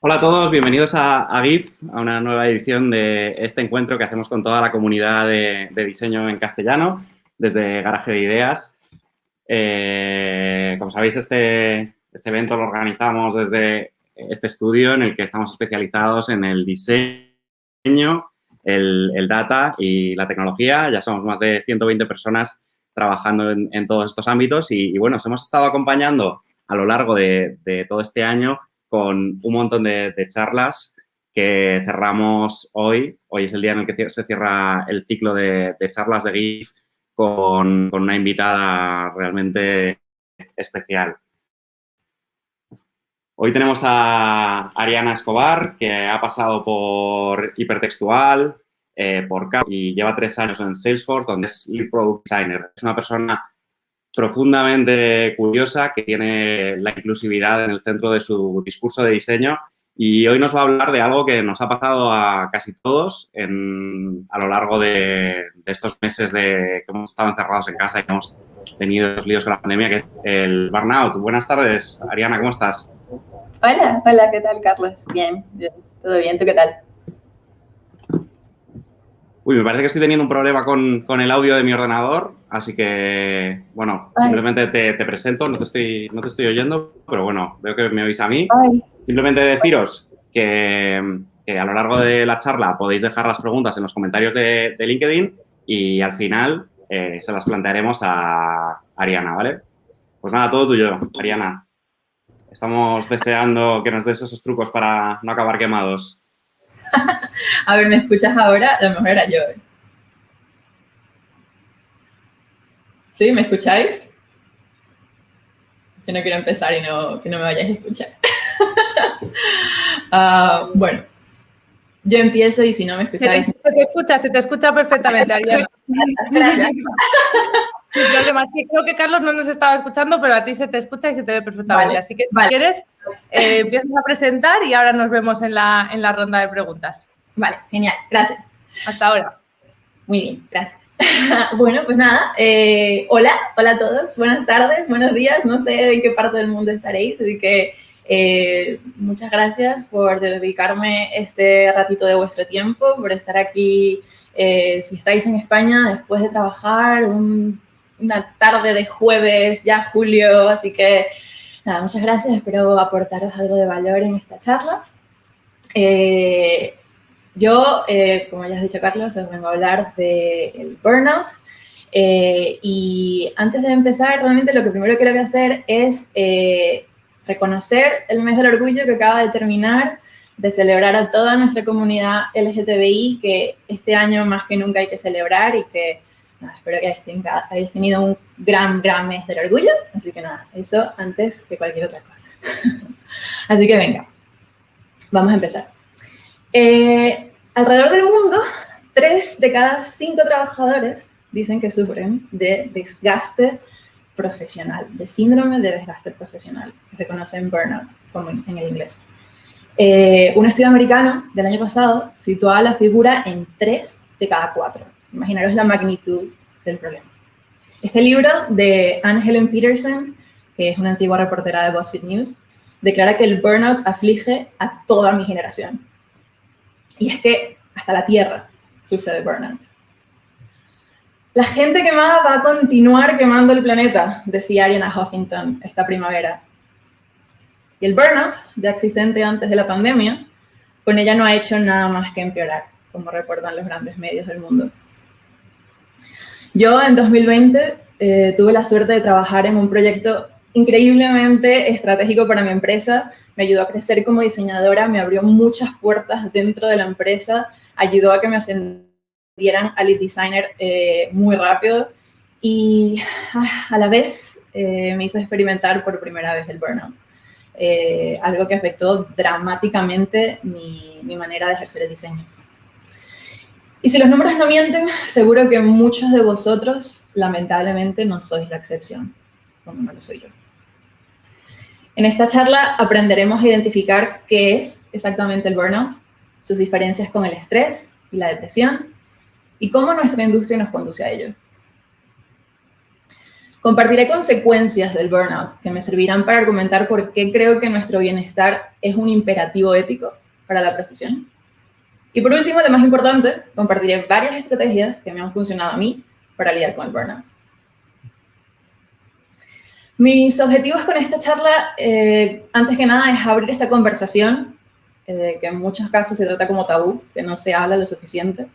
Hola a todos, bienvenidos a GIF, a una nueva edición de este encuentro que hacemos con toda la comunidad de diseño en castellano, desde Garaje de Ideas. Como sabéis, este evento lo organizamos desde este estudio en el que estamos especializados en el diseño, el data y la tecnología. Ya somos más de 120 personas trabajando en todos estos ámbitos y bueno, os hemos estado acompañando a lo largo de todo este año con un montón de charlas que cerramos hoy. Hoy es el día en el que se cierra el ciclo de charlas de GIF con una invitada realmente especial. Hoy tenemos a Ariana Escobar, que ha pasado por Hipertextual, por Cap y lleva 3 años en Salesforce, donde es Lead Product Designer. Es una persona profundamente curiosa, que tiene la inclusividad en el centro de su discurso de diseño y hoy nos va a hablar de algo que nos ha pasado a casi todos a lo largo de estos meses que hemos estado encerrados en casa y que hemos tenido los líos con la pandemia, que es el burnout. Buenas tardes, Ariana, ¿cómo estás? Hola, ¿qué tal, Carlos? Bien, todo bien, ¿tú qué tal? Uy, me parece que estoy teniendo un problema con el audio de mi ordenador, así que, bueno, simplemente te presento, no te estoy oyendo, pero bueno, veo que me oís a mí. Simplemente deciros que a lo largo de la charla podéis dejar las preguntas en los comentarios de LinkedIn y al final se las plantearemos a Ariana, ¿vale? Pues nada, todo tuyo, Ariana. Estamos deseando que nos des esos trucos para no acabar quemados. A ver, ¿me escuchas ahora? A lo mejor era yo. ¿Sí? ¿Me escucháis? Que no quiero empezar y que no me vayáis a escuchar. Bueno, yo empiezo y si no me escucháis... Se te escucha perfectamente, Ariana. Gracias. El problema es que creo que Carlos no nos estaba escuchando, pero a ti se te escucha y se te ve perfectamente. Vale, así que si quieres, empiezas a presentar y ahora nos vemos en la ronda de preguntas. Vale, genial, gracias. Hasta ahora. Muy bien, gracias. Bueno, pues nada, hola a todos, buenas tardes, buenos días, no sé en qué parte del mundo estaréis, así que muchas gracias por dedicarme este ratito de vuestro tiempo, por estar aquí, si estáis en España, después de trabajar, una tarde de jueves, ya julio, así que nada, muchas gracias, espero aportaros algo de valor en esta charla. Yo, como ya has dicho, Carlos, os vengo a hablar del burnout. Y antes de empezar, realmente lo que primero que voy a hacer es reconocer el mes del orgullo que acaba de terminar, de celebrar a toda nuestra comunidad LGTBI, que este año más que nunca hay que celebrar y que nada, espero que hayáis tenido un gran mes del orgullo. Así que nada, eso antes que cualquier otra cosa. Así que venga, vamos a empezar. Alrededor del mundo, 3 de cada 5 trabajadores dicen que sufren de desgaste profesional, de síndrome de desgaste profesional, que se conoce en burnout, como en el inglés. Un estudio americano del año pasado situaba la figura en 3 de cada 4. Imaginaros la magnitud del problema. Este libro de Anne Helen Peterson, que es una antigua reportera de BuzzFeed News, declara que el burnout aflige a toda mi generación. Y es que hasta la Tierra sufre de burnout. La gente quemada va a continuar quemando el planeta, decía Ariana Huffington esta primavera. Y el burnout, ya existente antes de la pandemia, con ella no ha hecho nada más que empeorar, como reportan los grandes medios del mundo. Yo en 2020 tuve la suerte de trabajar en un proyecto increíblemente estratégico para mi empresa, me ayudó a crecer como diseñadora, me abrió muchas puertas dentro de la empresa, ayudó a que me ascendieran a lead designer muy rápido y a la vez me hizo experimentar por primera vez el burnout. Algo que afectó dramáticamente mi manera de ejercer el diseño. Y si los números no mienten, seguro que muchos de vosotros, lamentablemente, no sois la excepción, como no lo soy yo. En esta charla aprenderemos a identificar qué es exactamente el burnout, sus diferencias con el estrés y la depresión, y cómo nuestra industria nos conduce a ello. Compartiré consecuencias del burnout que me servirán para argumentar por qué creo que nuestro bienestar es un imperativo ético para la profesión. Y por último, lo más importante, compartiré varias estrategias que me han funcionado a mí para lidiar con el burnout. Mis objetivos con esta charla, antes que nada, es abrir esta conversación, que en muchos casos se trata como tabú, que no se habla lo suficiente,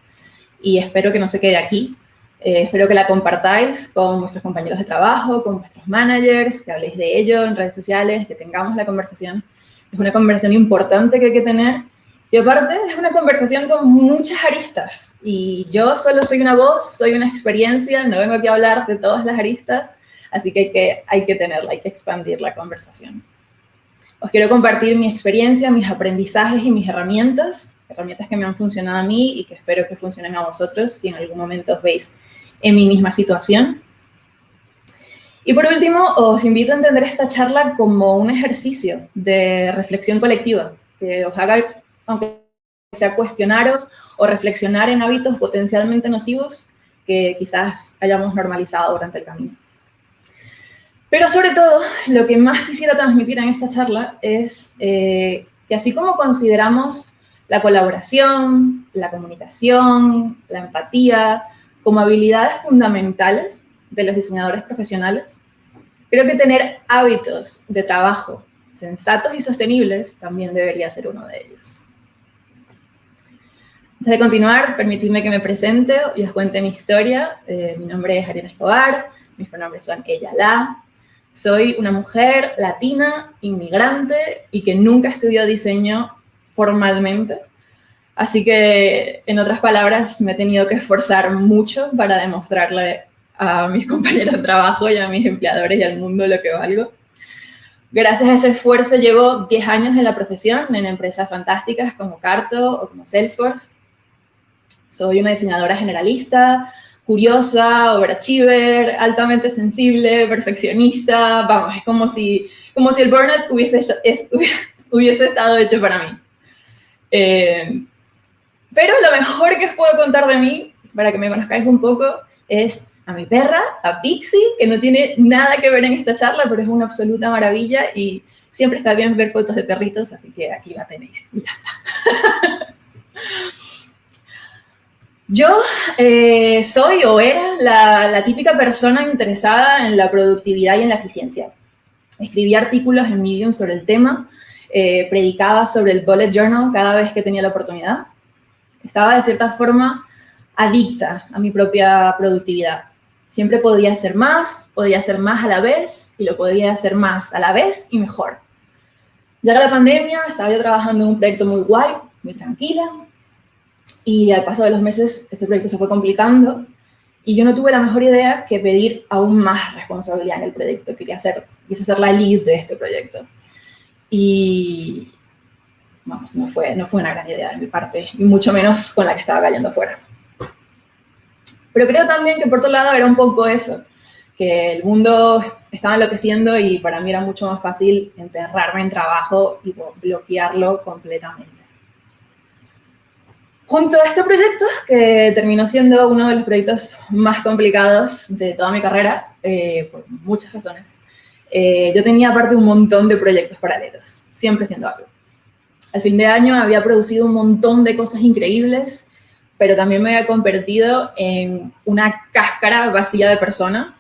y espero que no se quede aquí. Espero que la compartáis con vuestros compañeros de trabajo, con vuestros managers, que habléis de ello en redes sociales, que tengamos la conversación. Es una conversación importante que hay que tener. Y aparte, es una conversación con muchas aristas. Y yo solo soy una voz, soy una experiencia, no vengo aquí a hablar de todas las aristas, así que hay que tenerla, hay que expandir la conversación. Os quiero compartir mi experiencia, mis aprendizajes y mis herramientas que me han funcionado a mí y que espero que funcionen a vosotros si en algún momento os veis en mi misma situación. Y por último, os invito a entender esta charla como un ejercicio de reflexión colectiva, que os haga, aunque sea cuestionaros o reflexionar en hábitos potencialmente nocivos que quizás hayamos normalizado durante el camino. Pero sobre todo, lo que más quisiera transmitir en esta charla es que así como consideramos la colaboración, la comunicación, la empatía como habilidades fundamentales de los diseñadores profesionales, creo que tener hábitos de trabajo sensatos y sostenibles también debería ser uno de ellos. Antes de continuar, permitidme que me presente y os cuente mi historia. Mi nombre es Ariana Escobar, mis pronombres son ella, la. Soy una mujer latina, inmigrante y que nunca estudió diseño formalmente. Así que, en otras palabras, me he tenido que esforzar mucho para demostrarle a mis compañeros de trabajo y a mis empleadores y al mundo lo que valgo. Gracias a ese esfuerzo llevo 10 años en la profesión, en empresas fantásticas como Carto o como Salesforce. Soy una diseñadora generalista, curiosa, overachiever, altamente sensible, perfeccionista. Vamos, es como si el burnout hubiese estado hecho para mí. Pero lo mejor que os puedo contar de mí, para que me conozcáis un poco, es a mi perra, a Pixie, que no tiene nada que ver en esta charla, pero es una absoluta maravilla y siempre está bien ver fotos de perritos, así que aquí la tenéis y ya está. Yo soy o era la típica persona interesada en la productividad y en la eficiencia. Escribí artículos en Medium sobre el tema, predicaba sobre el bullet journal cada vez que tenía la oportunidad. Estaba de cierta forma adicta a mi propia productividad. Siempre podía hacer más a la vez y lo podía hacer más a la vez y mejor. Llega la pandemia, estaba yo trabajando en un proyecto muy guay, muy tranquila, y al paso de los meses este proyecto se fue complicando y yo no tuve la mejor idea que pedir aún más responsabilidad en el proyecto. Quise ser la lead de este proyecto. Y vamos, no fue una gran idea de mi parte, y mucho menos con la que estaba cayendo fuera. Pero creo también que por otro lado era un poco eso, que el mundo estaba enloqueciendo y para mí era mucho más fácil enterrarme en trabajo y bloquearlo completamente. Junto a este proyecto, que terminó siendo uno de los proyectos más complicados de toda mi carrera, por muchas razones, yo tenía aparte un montón de proyectos paralelos, siempre haciendo algo. Al fin de año había producido un montón de cosas increíbles, pero también me había convertido en una cáscara vacía de persona,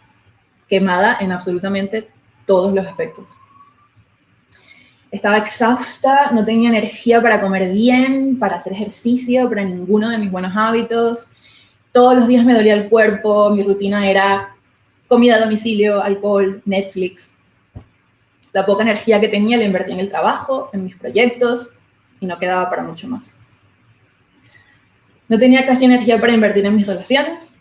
quemada en absolutamente todos los aspectos. Estaba exhausta, no tenía energía para comer bien, para hacer ejercicio, para ninguno de mis buenos hábitos. Todos los días me dolía el cuerpo, mi rutina era comida a domicilio, alcohol, Netflix. La poca energía que tenía la invertía en el trabajo, en mis proyectos, y no quedaba para mucho más. No tenía casi energía para invertir en mis relaciones.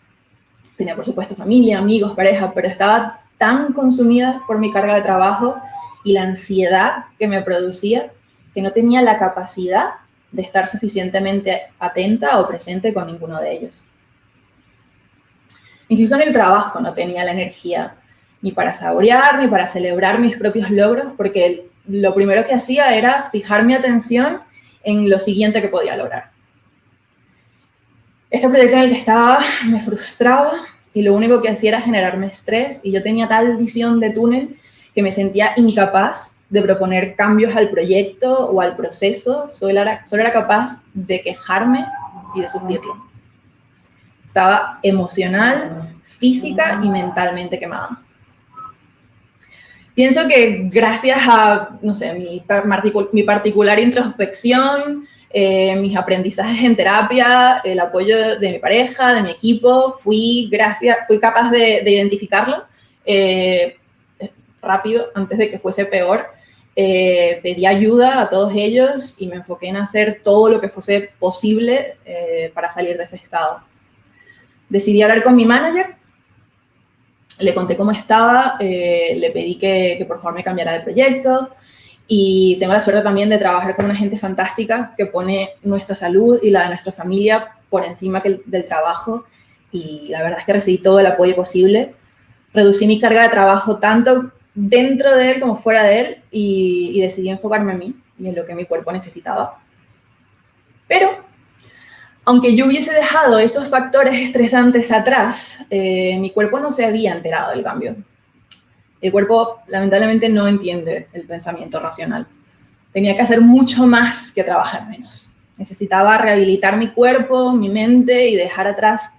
Tenía, por supuesto, familia, amigos, pareja, pero estaba tan consumida por mi carga de trabajo y la ansiedad que me producía que no tenía la capacidad de estar suficientemente atenta o presente con ninguno de ellos. Incluso en el trabajo no tenía la energía ni para saborear, ni para celebrar mis propios logros, porque lo primero que hacía era fijar mi atención en lo siguiente que podía lograr. Este proyecto en el que estaba me frustraba, y lo único que hacía era generarme estrés y yo tenía tal visión de túnel que me sentía incapaz de proponer cambios al proyecto o al proceso, solo era capaz de quejarme y de sufrirlo. Estaba emocional, física y mentalmente quemada. Pienso que gracias a, no sé, mi particular introspección, mis aprendizajes en terapia, el apoyo de mi pareja, de mi equipo, fui capaz de identificarlo rápido, antes de que fuese peor. Pedí ayuda a todos ellos y me enfoqué en hacer todo lo que fuese posible para salir de ese estado. Decidí hablar con mi manager, le conté cómo estaba, le pedí que por favor me cambiara de proyecto y tengo la suerte también de trabajar con una gente fantástica que pone nuestra salud y la de nuestra familia por encima del trabajo y la verdad es que recibí todo el apoyo posible. Reducí mi carga de trabajo tanto dentro de él como fuera de él y decidí enfocarme en mí y en lo que mi cuerpo necesitaba. Pero aunque yo hubiese dejado esos factores estresantes atrás, mi cuerpo no se había enterado del cambio. El cuerpo, lamentablemente, no entiende el pensamiento racional. Tenía que hacer mucho más que trabajar menos. Necesitaba rehabilitar mi cuerpo, mi mente y dejar atrás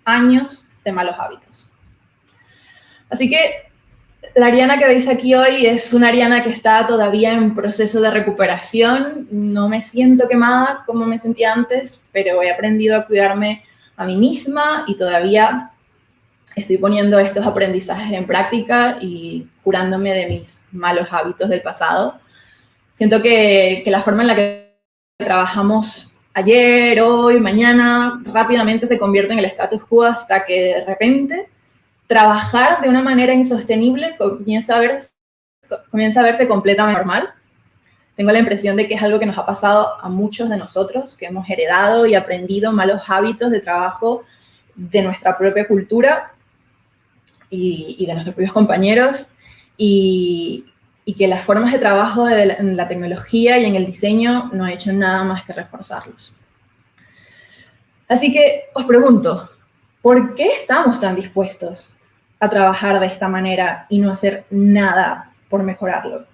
años de malos hábitos. Así que la Ariana que veis aquí hoy es una Ariana que está todavía en proceso de recuperación. No me siento quemada como me sentía antes, pero he aprendido a cuidarme a mí misma y todavía estoy poniendo estos aprendizajes en práctica y curándome de mis malos hábitos del pasado. Siento que la forma en la que trabajamos ayer, hoy, mañana, rápidamente se convierte en el status quo hasta que de repente trabajar de una manera insostenible comienza a verse completamente normal. Tengo la impresión de que es algo que nos ha pasado a muchos de nosotros, que hemos heredado y aprendido malos hábitos de trabajo de nuestra propia cultura y de nuestros propios compañeros, y que las formas de trabajo en la tecnología y en el diseño no han hecho nada más que reforzarlos. Así que os pregunto, ¿por qué estamos tan dispuestos a trabajar de esta manera y no hacer nada por mejorarlo?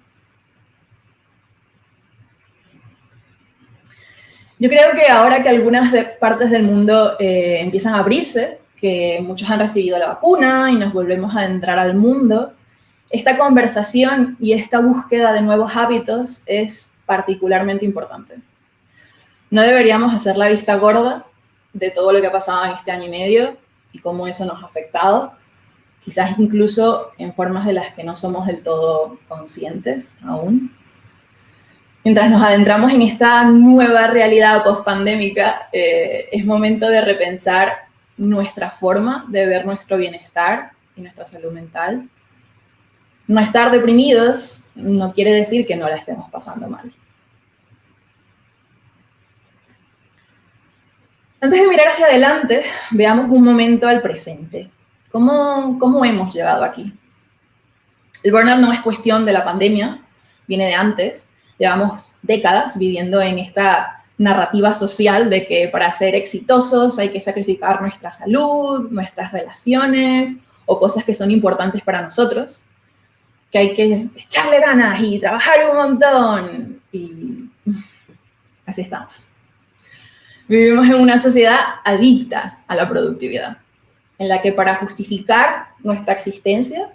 Yo creo que ahora que algunas partes del mundo empiezan a abrirse, que muchos han recibido la vacuna y nos volvemos a adentrar al mundo, esta conversación y esta búsqueda de nuevos hábitos es particularmente importante. No deberíamos hacer la vista gorda de todo lo que ha pasado en este año y medio y cómo eso nos ha afectado, quizás incluso en formas de las que no somos del todo conscientes aún. Mientras nos adentramos en esta nueva realidad post-pandémica, es momento de repensar nuestra forma de ver nuestro bienestar y nuestra salud mental. No estar deprimidos no quiere decir que no la estemos pasando mal. Antes de mirar hacia adelante, veamos un momento al presente. ¿Cómo hemos llegado aquí? El burnout no es cuestión de la pandemia, viene de antes. Llevamos décadas viviendo en esta narrativa social de que para ser exitosos hay que sacrificar nuestra salud, nuestras relaciones o cosas que son importantes para nosotros, que hay que echarle ganas y trabajar un montón. Y así estamos. Vivimos en una sociedad adicta a la productividad, en la que para justificar nuestra existencia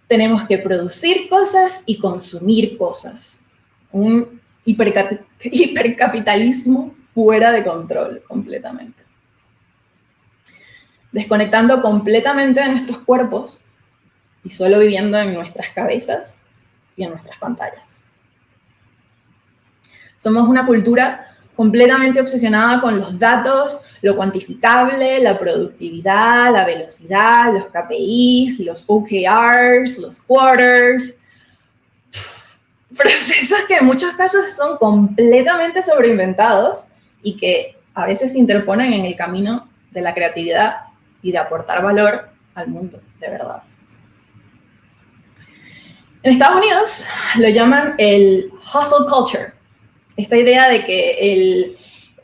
tenemos que producir cosas y consumir cosas. Un hipercapitalismo fuera de control completamente. Desconectando completamente de nuestros cuerpos y solo viviendo en nuestras cabezas y en nuestras pantallas. Somos una cultura completamente obsesionada con los datos, lo cuantificable, la productividad, la velocidad, los KPIs, los OKRs, los quarters. Procesos que en muchos casos son completamente sobreinventados y que a veces se interponen en el camino de la creatividad y de aportar valor al mundo, de verdad. En Estados Unidos lo llaman el hustle culture. Esta idea de que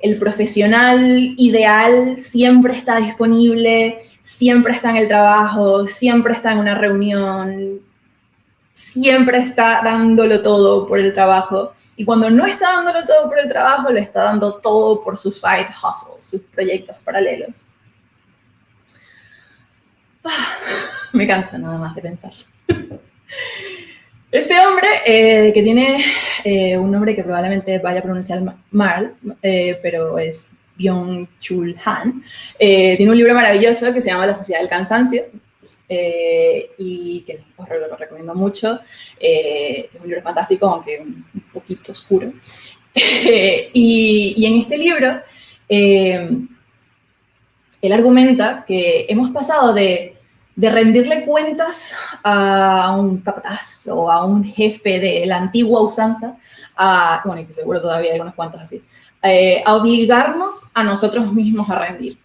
el profesional ideal siempre está disponible, siempre está en el trabajo, siempre está en una reunión, siempre está dándolo todo por el trabajo. Y cuando no está dándolo todo por el trabajo, le está dando todo por sus side hustles, sus proyectos paralelos. Me canso nada más de pensar. Este hombre, que tiene un nombre que probablemente vaya a pronunciar mal, pero es Byung-Chul Han, tiene un libro maravilloso que se llama La Sociedad del Cansancio, y que os lo recomiendo mucho. Es un libro fantástico, aunque un poquito oscuro. Y en este libro, él argumenta que hemos pasado de rendirle cuentas a un capataz o a un jefe de la antigua usanza, bueno, y que seguro todavía hay unos cuantos así, a obligarnos a nosotros mismos a rendir,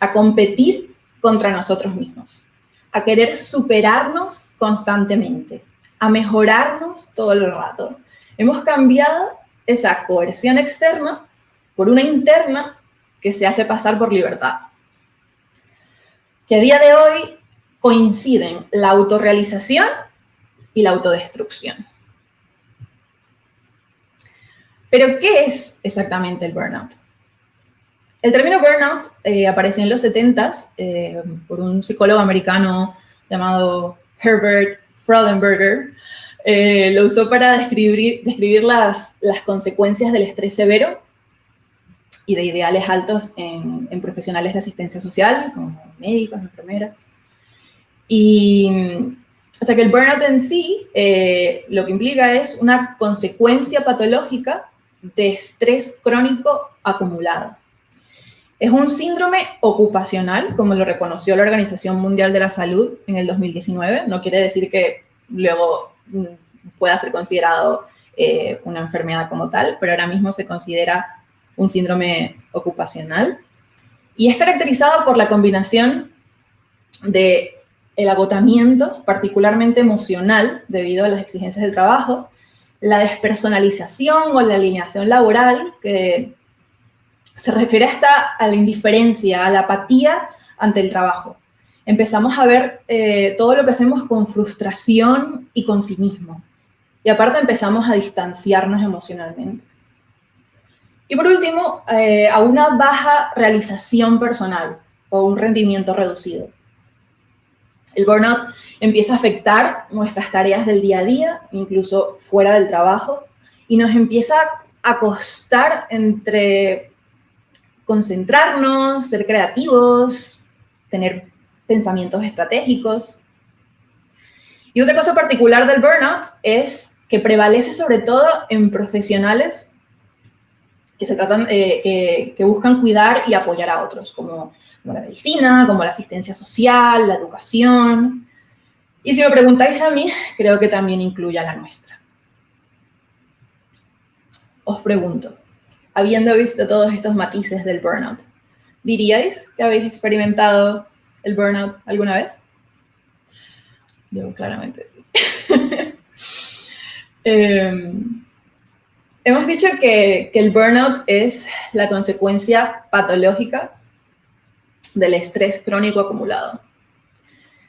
a competir contra nosotros mismos, a querer superarnos constantemente, a mejorarnos todo el rato. Hemos cambiado esa coerción externa por una interna que se hace pasar por libertad. Que a día de hoy coinciden la autorrealización y la autodestrucción. Pero, ¿qué es exactamente el burnout? El término burnout apareció en los 70s por un psicólogo americano llamado Herbert Freudenberger. Lo usó para describir las consecuencias del estrés severo y de ideales altos en profesionales de asistencia social, como médicos, enfermeras. Y, o sea, que el burnout en sí lo que implica es una consecuencia patológica de estrés crónico acumulado. Es un síndrome ocupacional, como lo reconoció la Organización Mundial de la Salud en el 2019. No quiere decir que luego pueda ser considerado una enfermedad como tal, pero ahora mismo se considera un síndrome ocupacional. Y es caracterizado por la combinación de el agotamiento, particularmente emocional, debido a las exigencias del trabajo, la despersonalización o la alineación laboral, que se refiere hasta a la indiferencia, a la apatía ante el trabajo. Empezamos a ver todo lo que hacemos con frustración y con cinismo. Y aparte empezamos a distanciarnos emocionalmente. Y por último, a una baja realización personal o un rendimiento reducido. El burnout empieza a afectar nuestras tareas del día a día, incluso fuera del trabajo, y nos empieza a costar entre concentrarnos, ser creativos, tener pensamientos estratégicos. Y otra cosa particular del burnout es que prevalece sobre todo en profesionales que buscan cuidar y apoyar a otros, como la medicina, como la asistencia social, la educación. Y si me preguntáis a mí, creo que también incluye a la nuestra. Os pregunto, habiendo visto todos estos matices del burnout, ¿diríais que habéis experimentado el burnout alguna vez? Yo claramente sí. Hemos dicho que el burnout es la consecuencia patológica del estrés crónico acumulado.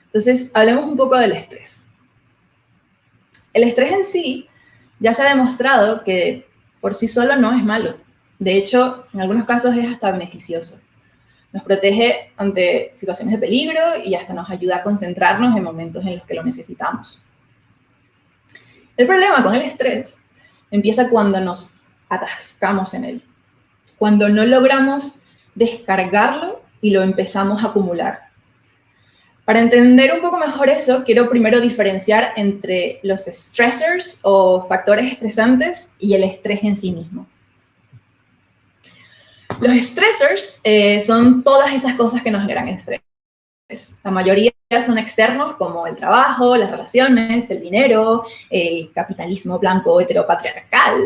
Entonces, hablemos un poco del estrés. El estrés en sí ya se ha demostrado que por sí solo no es malo. De hecho, en algunos casos es hasta beneficioso. Nos protege ante situaciones de peligro y hasta nos ayuda a concentrarnos en momentos en los que lo necesitamos. El problema con el estrés empieza cuando nos atascamos en él, cuando no logramos descargarlo y lo empezamos a acumular. Para entender un poco mejor eso, quiero primero diferenciar entre los stressors o factores estresantes y el estrés en sí mismo. Los stressors son todas esas cosas que nos generan estrés. La mayoría son externos, como el trabajo, las relaciones, el dinero, el capitalismo blanco heteropatriarcal.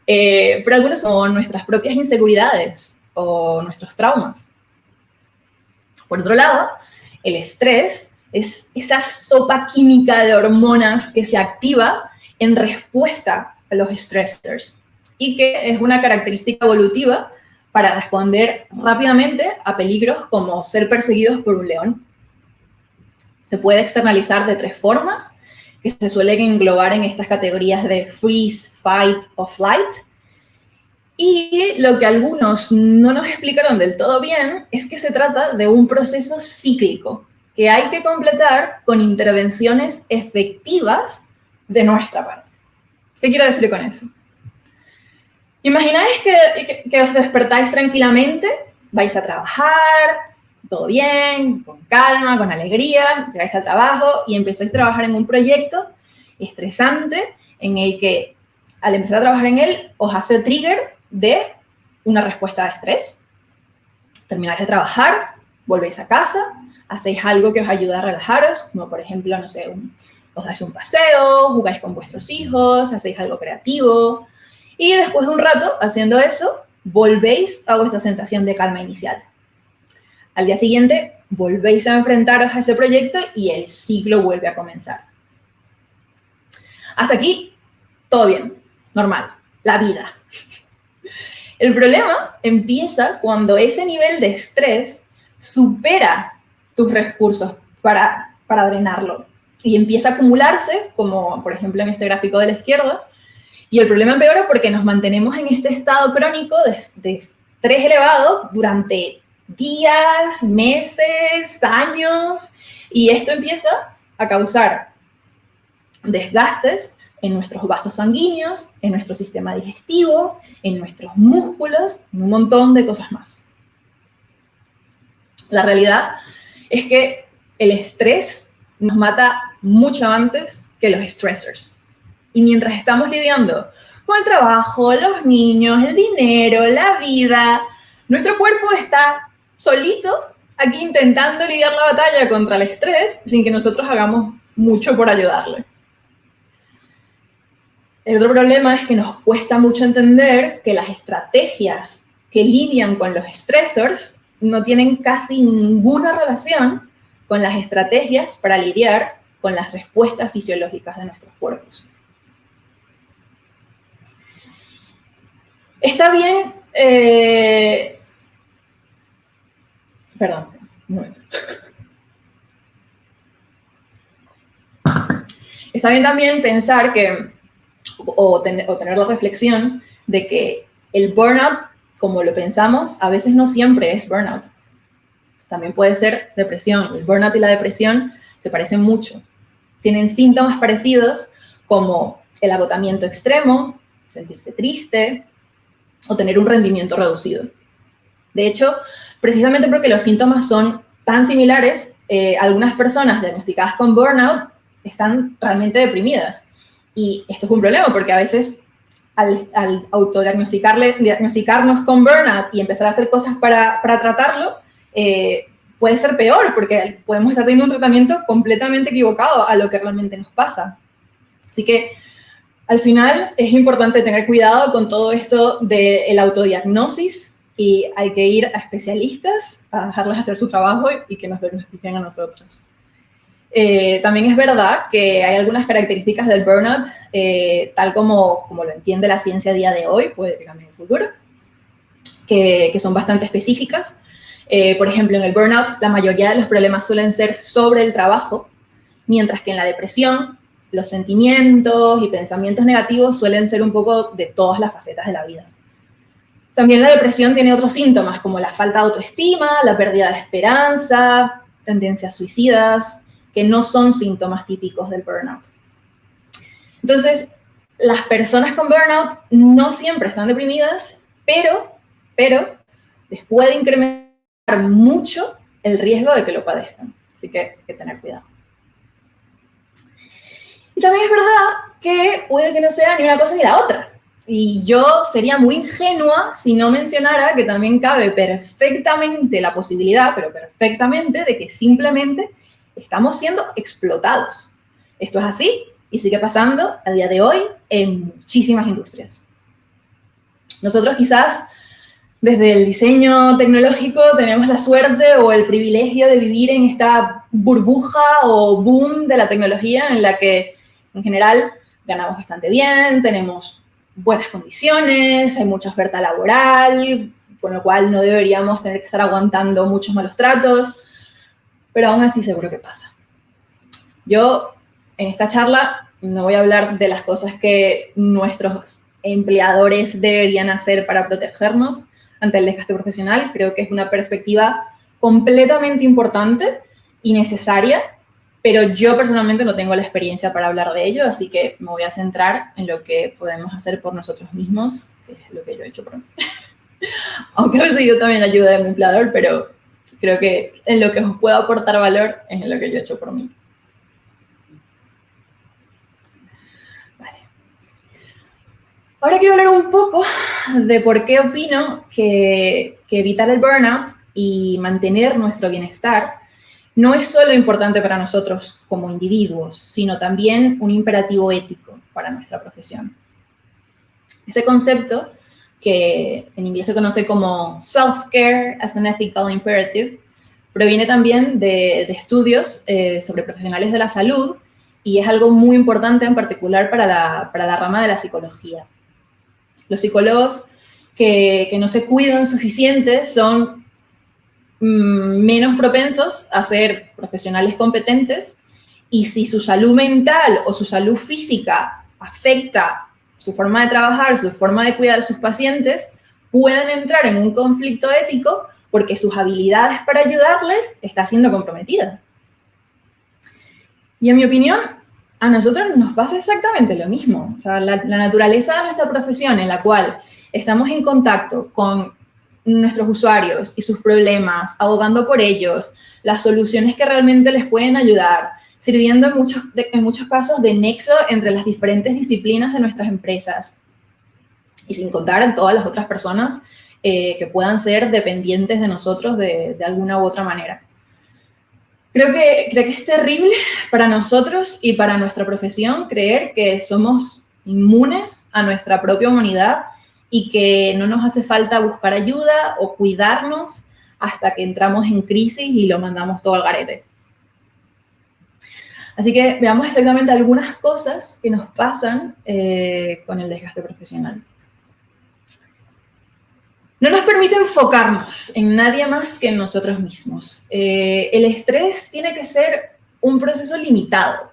Pero algunos son nuestras propias inseguridades o nuestros traumas. Por otro lado, el estrés es esa sopa química de hormonas que se activa en respuesta a los stressors. y que es una característica evolutiva para responder rápidamente a peligros como ser perseguidos por un león. Se puede externalizar de 3 formas, que se suelen englobar en estas categorías de freeze, fight o flight. Y lo que algunos no nos explicaron del todo bien es que se trata de un proceso cíclico que hay que completar con intervenciones efectivas de nuestra parte. ¿Qué quiero decir con eso? Imagináis que os despertáis tranquilamente, vais a trabajar, todo bien, con calma, con alegría, llegáis al trabajo y empezáis a trabajar en un proyecto estresante en el que al empezar a trabajar en él os hace trigger de una respuesta de estrés. Termináis de trabajar, volvéis a casa, hacéis algo que os ayuda a relajaros, como por ejemplo, no sé, os dais un paseo, jugáis con vuestros hijos, hacéis algo creativo y después de un rato haciendo eso, volvéis a vuestra sensación de calma inicial. Al día siguiente, volvéis a enfrentaros a ese proyecto y el ciclo vuelve a comenzar. Hasta aquí, todo bien, normal, la vida. El problema empieza cuando ese nivel de estrés supera tus recursos para drenarlo y empieza a acumularse, como por ejemplo en este gráfico de la izquierda, y el problema empeora porque nos mantenemos en este estado crónico de estrés elevado durante días, meses, años, y esto empieza a causar desgastes en nuestros vasos sanguíneos, en nuestro sistema digestivo, en nuestros músculos, en un montón de cosas más. La realidad es que el estrés nos mata mucho antes que los stressors. Y mientras estamos lidiando con el trabajo, los niños, el dinero, la vida, nuestro cuerpo está solito aquí intentando lidiar la batalla contra el estrés sin que nosotros hagamos mucho por ayudarle. El otro problema es que nos cuesta mucho entender que las estrategias que lidian con los stressors no tienen casi ninguna relación con las estrategias para lidiar con las respuestas fisiológicas de nuestros cuerpos. Está bien, perdón, un momento. Está bien también pensar que o tener la reflexión de que el burnout, como lo pensamos, a veces no siempre es burnout. También puede ser depresión. El burnout y la depresión se parecen mucho. Tienen síntomas parecidos como el agotamiento extremo, sentirse triste o tener un rendimiento reducido. De hecho, precisamente porque los síntomas son tan similares, algunas personas diagnosticadas con burnout están realmente deprimidas. Y esto es un problema porque a veces al autodiagnosticarnos con burnout y empezar a hacer cosas para tratarlo, puede ser peor porque podemos estar teniendo un tratamiento completamente equivocado a lo que realmente nos pasa. Así que al final es importante tener cuidado con todo esto del autodiagnosis y hay que ir a especialistas a dejarles hacer su trabajo y que nos diagnostiquen a nosotros. También es verdad que hay algunas características del burnout, tal como lo entiende la ciencia a día de hoy, puede que cambie en el futuro, que son bastante específicas. Por ejemplo, en el burnout, la mayoría de los problemas suelen ser sobre el trabajo, mientras que en la depresión, los sentimientos y pensamientos negativos suelen ser un poco de todas las facetas de la vida. También la depresión tiene otros síntomas, como la falta de autoestima, la pérdida de esperanza, tendencias suicidas, que no son síntomas típicos del burnout. Entonces, las personas con burnout no siempre están deprimidas, pero les puede incrementar mucho el riesgo de que lo padezcan. Así que hay que tener cuidado. Y también es verdad que puede que no sea ni una cosa ni la otra. Y yo sería muy ingenua si no mencionara que también cabe perfectamente la posibilidad, pero perfectamente, de que simplemente estamos siendo explotados. Esto es así y sigue pasando a día de hoy en muchísimas industrias. Nosotros quizás desde el diseño tecnológico tenemos la suerte o el privilegio de vivir en esta burbuja o boom de la tecnología en la que en general ganamos bastante bien, tenemos buenas condiciones, hay mucha oferta laboral, con lo cual no deberíamos tener que estar aguantando muchos malos tratos, pero aún así seguro que pasa. Yo, en esta charla, no voy a hablar de las cosas que nuestros empleadores deberían hacer para protegernos ante el desgaste profesional. Creo que es una perspectiva completamente importante y necesaria, pero yo personalmente no tengo la experiencia para hablar de ello, así que me voy a centrar en lo que podemos hacer por nosotros mismos, que es lo que yo he hecho por mí. Aunque he recibido también ayuda de mi empleador, pero creo que en lo que os puedo aportar valor es en lo que yo he hecho por mí. Vale. Ahora quiero hablar un poco de por qué opino que evitar el burnout y mantener nuestro bienestar no es solo importante para nosotros como individuos, sino también un imperativo ético para nuestra profesión. Ese concepto, que en inglés se conoce como self-care as an ethical imperative, proviene también de estudios sobre profesionales de la salud y es algo muy importante en particular para la rama de la psicología. Los psicólogos que no se cuidan suficiente son menos propensos a ser profesionales competentes y si su salud mental o su salud física afecta su forma de trabajar, su forma de cuidar a sus pacientes, pueden entrar en un conflicto ético porque sus habilidades para ayudarles están siendo comprometidas. Y en mi opinión, a nosotros nos pasa exactamente lo mismo. O sea, la naturaleza de nuestra profesión en la cual estamos en contacto con nuestros usuarios y sus problemas, abogando por ellos, las soluciones que realmente les pueden ayudar, sirviendo en muchos casos de nexo entre las diferentes disciplinas de nuestras empresas y sin contar en todas las otras personas que puedan ser dependientes de nosotros de alguna u otra manera. Creo que es terrible para nosotros y para nuestra profesión creer que somos inmunes a nuestra propia humanidad y que no nos hace falta buscar ayuda o cuidarnos hasta que entramos en crisis y lo mandamos todo al garete. Así que veamos exactamente algunas cosas que nos pasan con el desgaste profesional. No nos permite enfocarnos en nadie más que en nosotros mismos. El estrés tiene que ser un proceso limitado,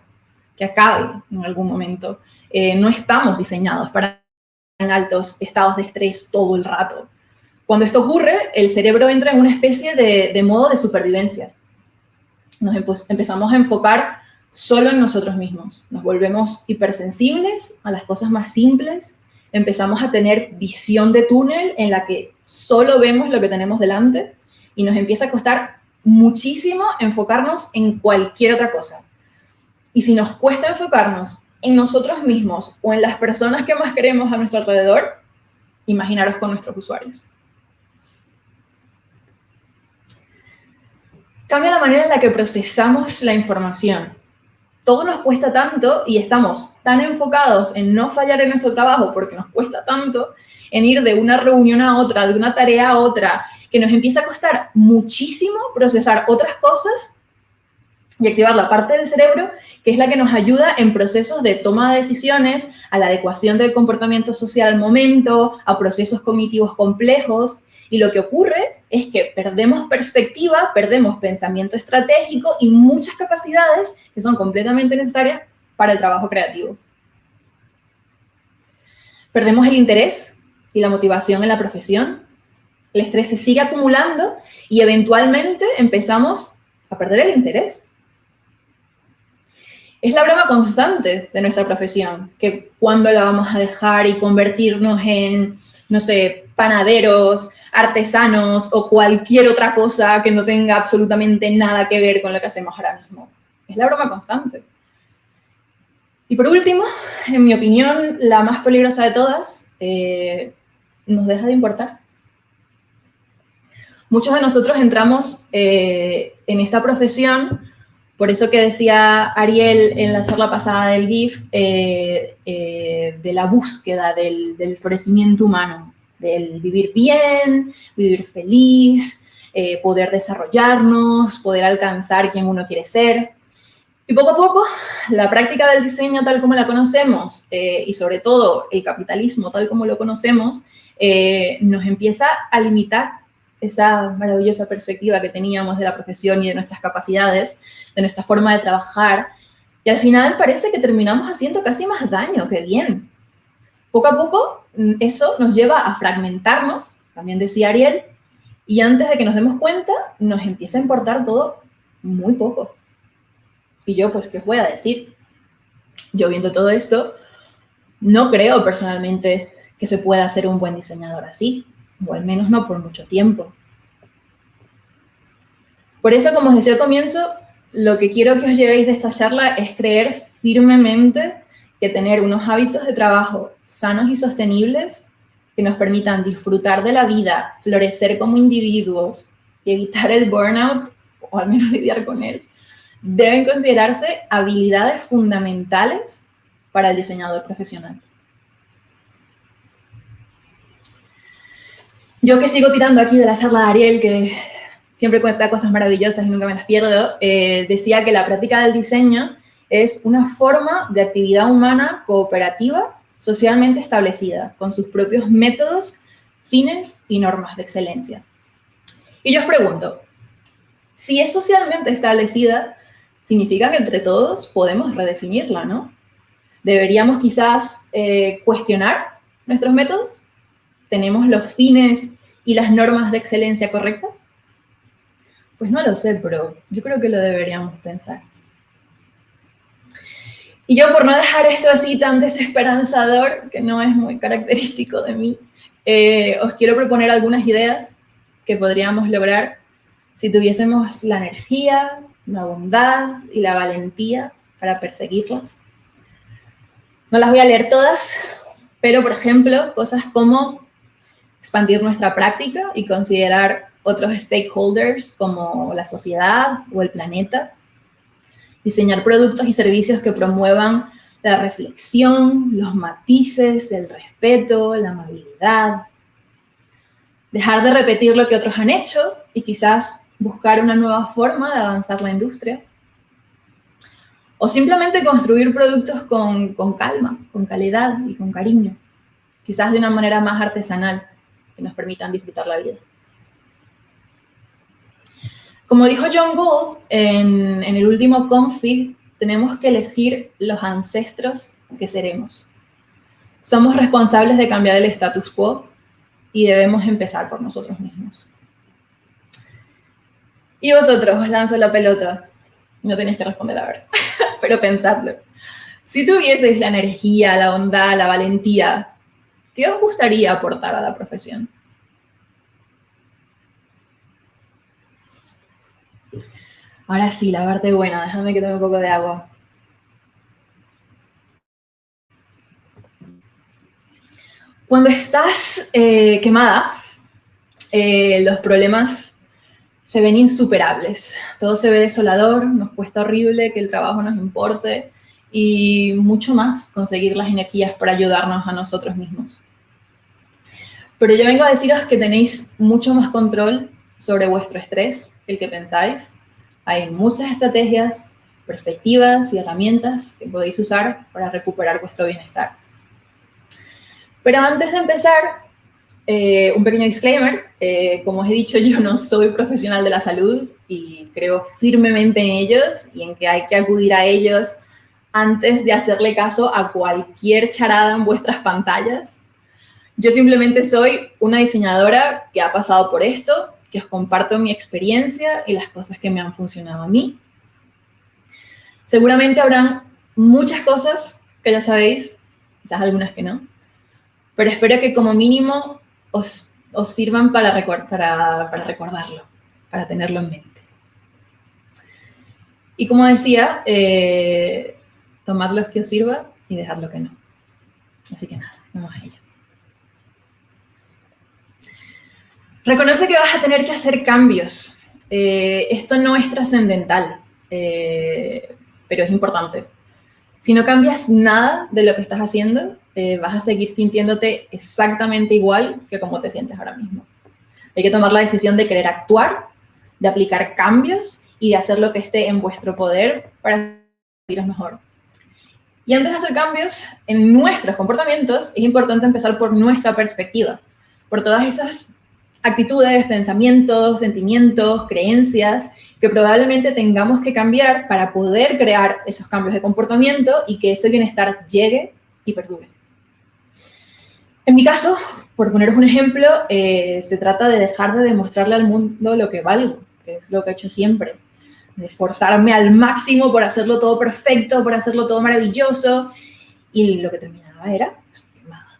que acabe en algún momento. No estamos diseñados para en altos estados de estrés todo el rato. Cuando esto ocurre, el cerebro entra en una especie de modo de supervivencia. Nos empezamos a enfocar solo en nosotros mismos. Nos volvemos hipersensibles a las cosas más simples. Empezamos a tener visión de túnel en la que solo vemos lo que tenemos delante y nos empieza a costar muchísimo enfocarnos en cualquier otra cosa. Y si nos cuesta enfocarnos en nosotros mismos o en las personas que más queremos a nuestro alrededor, imaginaros con nuestros usuarios. Cambia la manera en la que procesamos la información. Todo nos cuesta tanto y estamos tan enfocados en no fallar en nuestro trabajo porque nos cuesta tanto en ir de una reunión a otra, de una tarea a otra, que nos empieza a costar muchísimo procesar otras cosas y activar la parte del cerebro que es la que nos ayuda en procesos de toma de decisiones, a la adecuación del comportamiento social al momento, a procesos cognitivos complejos. Y lo que ocurre es que perdemos perspectiva, perdemos pensamiento estratégico y muchas capacidades que son completamente necesarias para el trabajo creativo. Perdemos el interés y la motivación en la profesión. El estrés se sigue acumulando y eventualmente empezamos a perder el interés. Es la broma constante de nuestra profesión, que cuando la vamos a dejar y convertirnos en, no sé, panaderos, artesanos o cualquier otra cosa que no tenga absolutamente nada que ver con lo que hacemos ahora mismo. Es la broma constante. Y por último, en mi opinión, la más peligrosa de todas, nos deja de importar. Muchos de nosotros entramos en esta profesión. Por eso que decía Ariel en la charla pasada del GIF, de la búsqueda del florecimiento humano, del vivir bien, vivir feliz, poder desarrollarnos, poder alcanzar quien uno quiere ser. Y poco a poco, la práctica del diseño tal como la conocemos y sobre todo el capitalismo tal como lo conocemos, nos empieza a limitar esa maravillosa perspectiva que teníamos de la profesión y de nuestras capacidades, de nuestra forma de trabajar. Y al final parece que terminamos haciendo casi más daño que bien. Poco a poco, eso nos lleva a fragmentarnos, también decía Ariel, y antes de que nos demos cuenta, nos empieza a importar todo muy poco. Y yo, pues, ¿qué os voy a decir? Yo viendo todo esto, no creo personalmente que se pueda ser un buen diseñador así, o al menos no por mucho tiempo. Por eso, como os decía al comienzo, lo que quiero que os llevéis de esta charla es creer firmemente que tener unos hábitos de trabajo sanos y sostenibles que nos permitan disfrutar de la vida, florecer como individuos y evitar el burnout, o al menos lidiar con él, deben considerarse habilidades fundamentales para el diseñador profesional. Yo que sigo tirando aquí de la charla de Ariel, que siempre cuenta cosas maravillosas y nunca me las pierdo, decía que la práctica del diseño es una forma de actividad humana cooperativa socialmente establecida, con sus propios métodos, fines y normas de excelencia. Y yo os pregunto, si es socialmente establecida, significa que entre todos podemos redefinirla, ¿no? ¿Deberíamos quizás cuestionar nuestros métodos? ¿Tenemos los fines y las normas de excelencia correctas? Pues no lo sé, pero yo creo que lo deberíamos pensar. Y yo, por no dejar esto así tan desesperanzador, que no es muy característico de mí, os quiero proponer algunas ideas que podríamos lograr si tuviésemos la energía, la bondad y la valentía para perseguirlas. No las voy a leer todas, pero, por ejemplo, cosas como expandir nuestra práctica y considerar otros stakeholders como la sociedad o el planeta. Diseñar productos y servicios que promuevan la reflexión, los matices, el respeto, la amabilidad. Dejar de repetir lo que otros han hecho y quizás buscar una nueva forma de avanzar la industria. O simplemente construir productos con calma, con calidad y con cariño. Quizás de una manera más artesanal, que nos permitan disfrutar la vida. Como dijo John Gould en el último config, tenemos que elegir los ancestros que seremos. Somos responsables de cambiar el status quo y debemos empezar por nosotros mismos. Y vosotros, os lanzo la pelota. No tenéis que responder ahora, pero pensadlo. Si tuvieseis la energía, la bondad, la valentía, ¿qué os gustaría aportar a la profesión? Ahora sí, la parte buena. Déjame que tome un poco de agua. Cuando estás quemada, los problemas se ven insuperables. Todo se ve desolador, nos cuesta horrible que el trabajo nos importe y mucho más conseguir las energías para ayudarnos a nosotros mismos. Pero yo vengo a deciros que tenéis mucho más control sobre vuestro estrés que el que pensáis. Hay muchas estrategias, perspectivas y herramientas que podéis usar para recuperar vuestro bienestar. Pero antes de empezar, un pequeño disclaimer. Como os he dicho, yo no soy profesional de la salud y creo firmemente en ellos y en que hay que acudir a ellos antes de hacerle caso a cualquier charada en vuestras pantallas. Yo simplemente soy una diseñadora que ha pasado por esto, que os comparto mi experiencia y las cosas que me han funcionado a mí. Seguramente habrán muchas cosas que ya sabéis, quizás algunas que no, pero espero que como mínimo os sirvan para recordarlo, para tenerlo en mente. Y como decía, tomad lo que os sirva y dejad lo que no. Así que nada, vamos a ello. Reconoce que vas a tener que hacer cambios. Esto no es trascendental, pero es importante. Si no cambias nada de lo que estás haciendo, vas a seguir sintiéndote exactamente igual que como te sientes ahora mismo. Hay que tomar la decisión de querer actuar, de aplicar cambios y de hacer lo que esté en vuestro poder para respiras mejor. Y antes de hacer cambios en nuestros comportamientos, es importante empezar por nuestra perspectiva, por todas esas actitudes, pensamientos, sentimientos, creencias que probablemente tengamos que cambiar para poder crear esos cambios de comportamiento y que ese bienestar llegue y perdure. En mi caso, por poneros un ejemplo, se trata de dejar de demostrarle al mundo lo que valgo, que es lo que he hecho siempre, de esforzarme al máximo por hacerlo todo perfecto, por hacerlo todo maravilloso, y lo que terminaba era pues, quemada.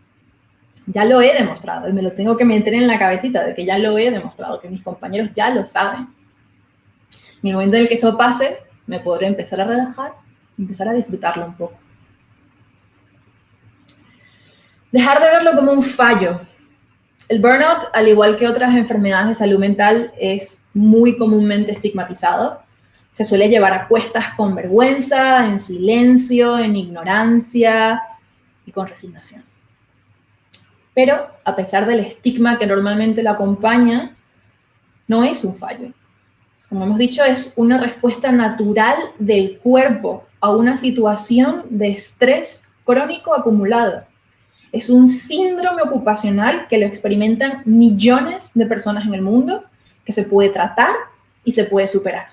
Ya lo he demostrado y me lo tengo que meter en la cabecita de que ya lo he demostrado, que mis compañeros ya lo saben. En el momento en el que eso pase, me podré empezar a relajar y empezar a disfrutarlo un poco. Dejar de verlo como un fallo. El burnout, al igual que otras enfermedades de salud mental, es muy comúnmente estigmatizado. Se suele llevar a cuestas con vergüenza, en silencio, en ignorancia y con resignación. Pero, a pesar del estigma que normalmente lo acompaña, no es un fallo. Como hemos dicho, es una respuesta natural del cuerpo a una situación de estrés crónico acumulado. Es un síndrome ocupacional que lo experimentan millones de personas en el mundo, que se puede tratar y se puede superar.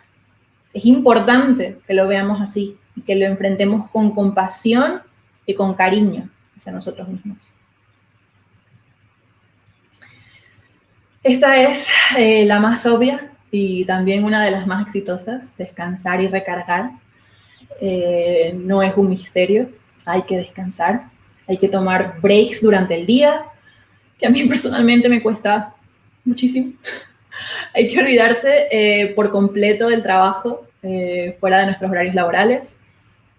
Es importante que lo veamos así y que lo enfrentemos con compasión y con cariño hacia nosotros mismos. Esta es la más obvia y también una de las más exitosas, descansar y recargar. No es un misterio, hay que descansar, hay que tomar breaks durante el día, que a mí personalmente me cuesta muchísimo. Hay que olvidarse por completo del trabajo fuera de nuestros horarios laborales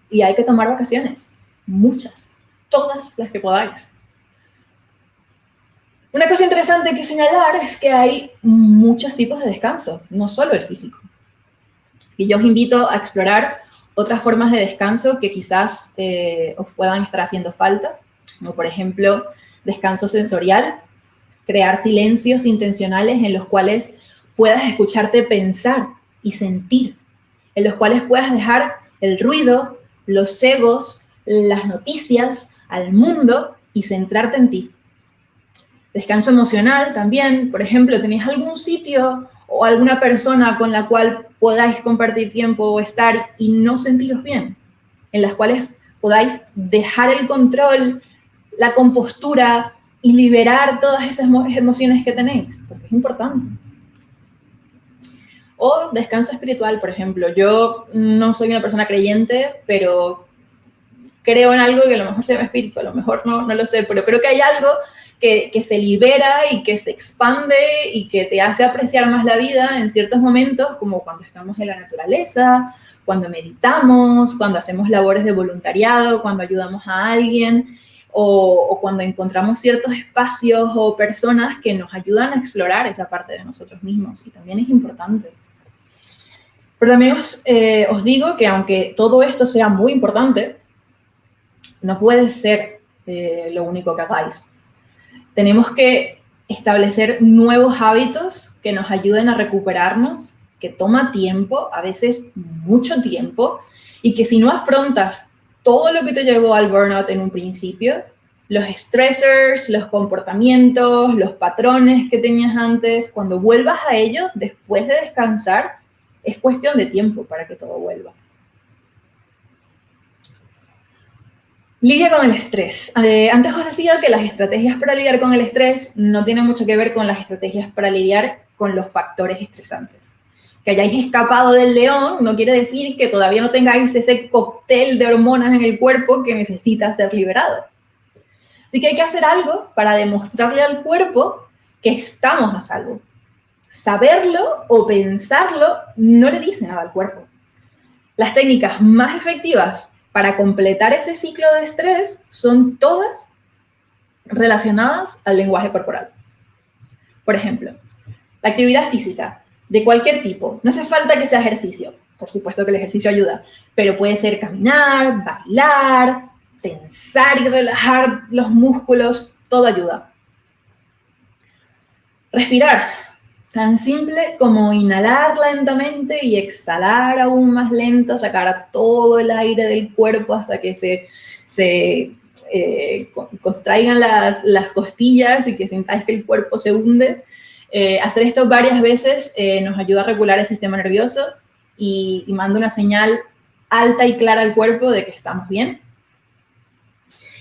y hay que tomar vacaciones, muchas, todas las que podáis. Una cosa interesante que señalar es que hay muchos tipos de descanso, no solo el físico. Y yo os invito a explorar otras formas de descanso que quizás os puedan estar haciendo falta, como por ejemplo descanso sensorial, crear silencios intencionales en los cuales puedas escucharte pensar y sentir, en los cuales puedas dejar el ruido, los egos, las noticias, al mundo y centrarte en ti. Descanso emocional también, por ejemplo, ¿tenéis algún sitio o alguna persona con la cual podáis compartir tiempo o estar y no sentiros bien? En las cuales podáis dejar el control, la compostura y liberar todas esas emociones que tenéis, porque es importante. O descanso espiritual, por ejemplo. Yo no soy una persona creyente, pero creo en algo que a lo mejor se llama espíritu, a lo mejor no lo sé, pero creo que hay algo que se libera y que se expande y que te hace apreciar más la vida en ciertos momentos, como cuando estamos en la naturaleza, cuando meditamos, cuando hacemos labores de voluntariado, cuando ayudamos a alguien o cuando encontramos ciertos espacios o personas que nos ayudan a explorar esa parte de nosotros mismos y también es importante. Pero también os digo que aunque todo esto sea muy importante, no puede ser lo único que hagáis. Tenemos que establecer nuevos hábitos que nos ayuden a recuperarnos, que toma tiempo, a veces mucho tiempo, y que si no afrontas todo lo que te llevó al burnout en un principio, los stressors, los comportamientos, los patrones que tenías antes, cuando vuelvas a ello, después de descansar, es cuestión de tiempo para que todo vuelva. Lidia con el estrés. Antes os decía que las estrategias para lidiar con el estrés no tienen mucho que ver con las estrategias para lidiar con los factores estresantes. Que hayáis escapado del león no quiere decir que todavía no tengáis ese cóctel de hormonas en el cuerpo que necesita ser liberado. Así que hay que hacer algo para demostrarle al cuerpo que estamos a salvo. Saberlo o pensarlo no le dice nada al cuerpo. Las técnicas más efectivas para completar ese ciclo de estrés son todas relacionadas al lenguaje corporal. Por ejemplo, la actividad física de cualquier tipo. No hace falta que sea ejercicio. Por supuesto que el ejercicio ayuda, pero puede ser caminar, bailar, tensar y relajar los músculos, todo ayuda. Respirar. Tan simple como inhalar lentamente y exhalar aún más lento, sacar todo el aire del cuerpo hasta que se contraigan las costillas y que sintáis que el cuerpo se hunde. Hacer esto varias veces nos ayuda a regular el sistema nervioso y manda una señal alta y clara al cuerpo de que estamos bien.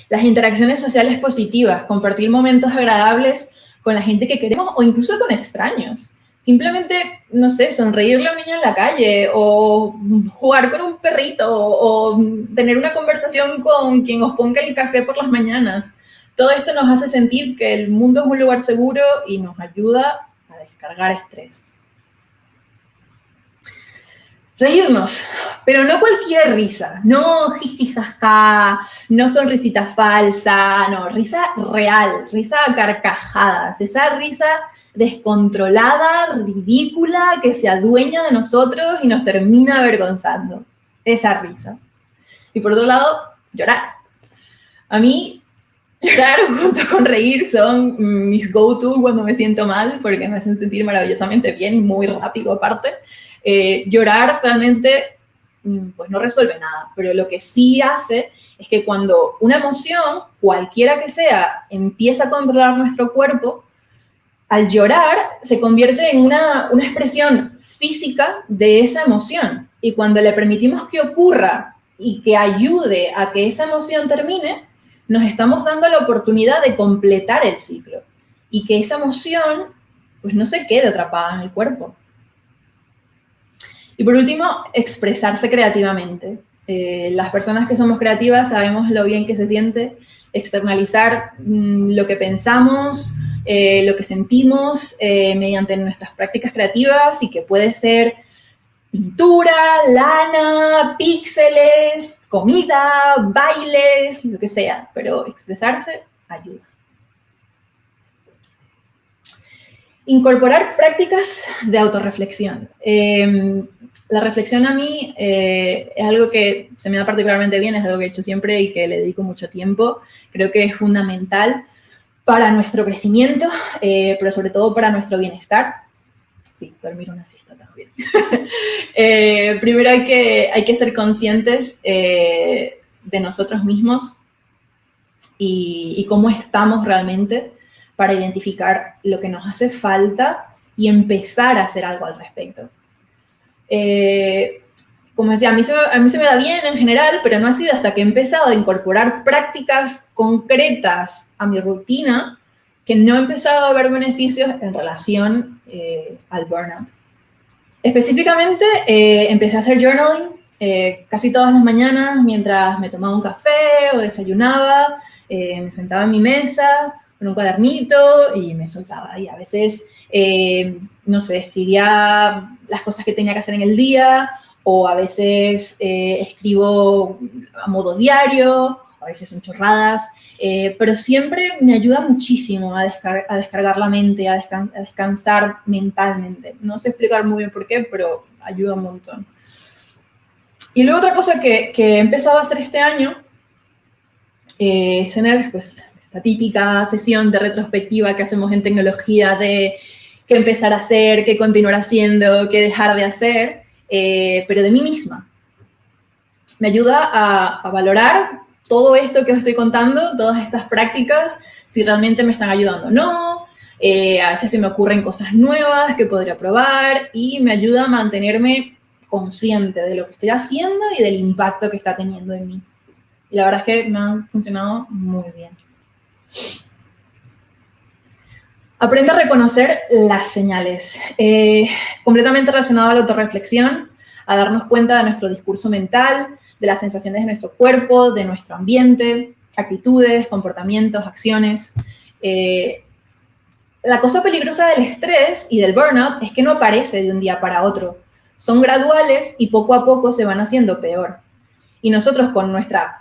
Las interacciones sociales positivas, compartir momentos agradables con la gente que queremos o incluso con extraños. Simplemente, no sé, sonreírle a un niño en la calle o jugar con un perrito o tener una conversación con quien os ponga el café por las mañanas. Todo esto nos hace sentir que el mundo es un lugar seguro y nos ayuda a descargar estrés. Reírnos, pero no cualquier risa, no jijijaja, no sonrisita falsa, no, risa real, risa a carcajadas, esa risa descontrolada, ridícula, que se adueña de nosotros y nos termina avergonzando, esa risa. Y por otro lado, llorar. A mí, llorar junto con reír son mis go-to cuando me siento mal, porque me hacen sentir maravillosamente bien, muy rápido aparte. Llorar realmente pues no resuelve nada, pero lo que sí hace es que cuando una emoción, cualquiera que sea, empieza a controlar nuestro cuerpo, al llorar se convierte en una expresión física de esa emoción. Y cuando le permitimos que ocurra y que ayude a que esa emoción termine, nos estamos dando la oportunidad de completar el ciclo y que esa emoción pues no se quede atrapada en el cuerpo. Y por último, expresarse creativamente. Las personas que somos creativas sabemos lo bien que se siente externalizar lo que pensamos, lo que sentimos mediante nuestras prácticas creativas y que puede ser pintura, lana, píxeles, comida, bailes, lo que sea, pero expresarse ayuda. Incorporar prácticas de autorreflexión. La reflexión a mí es algo que se me da particularmente bien, es algo que he hecho siempre y que le dedico mucho tiempo. Creo que es fundamental para nuestro crecimiento, pero sobre todo para nuestro bienestar. Sí, dormir una siesta también. Primero hay que ser conscientes de nosotros mismos y cómo estamos realmente para identificar lo que nos hace falta y empezar a hacer algo al respecto. Como decía, a mí se me da bien en general, pero no ha sido hasta que he empezado a incorporar prácticas concretas a mi rutina que no he empezado a ver beneficios en relación al burnout. Específicamente, empecé a hacer journaling casi todas las mañanas mientras me tomaba un café o desayunaba, me sentaba en mi mesa con un cuadernito y me soltaba. Y a veces, no sé, escribía las cosas que tenía que hacer en el día, o a veces escribo a modo diario, a veces son chorradas, pero siempre me ayuda muchísimo a descargar la mente, a descansar mentalmente. No sé explicar muy bien por qué, pero ayuda un montón. Y luego otra cosa que he empezado a hacer este año es tener pues, esta típica sesión de retrospectiva que hacemos en tecnología de qué empezar a hacer, qué continuar haciendo, qué dejar de hacer, pero de mí misma. Me ayuda a valorar todo esto que os estoy contando, todas estas prácticas, si realmente me están ayudando o no. A veces se me ocurren cosas nuevas que podría probar y me ayuda a mantenerme consciente de lo que estoy haciendo y del impacto que está teniendo en mí. Y la verdad es que me han funcionado muy bien. Aprende a reconocer las señales. Completamente relacionado a la autorreflexión, a darnos cuenta de nuestro discurso mental, de las sensaciones de nuestro cuerpo, de nuestro ambiente, actitudes, comportamientos, acciones. La cosa peligrosa del estrés y del burnout es que no aparece de un día para otro. Son graduales y poco a poco se van haciendo peor. Y nosotros con nuestra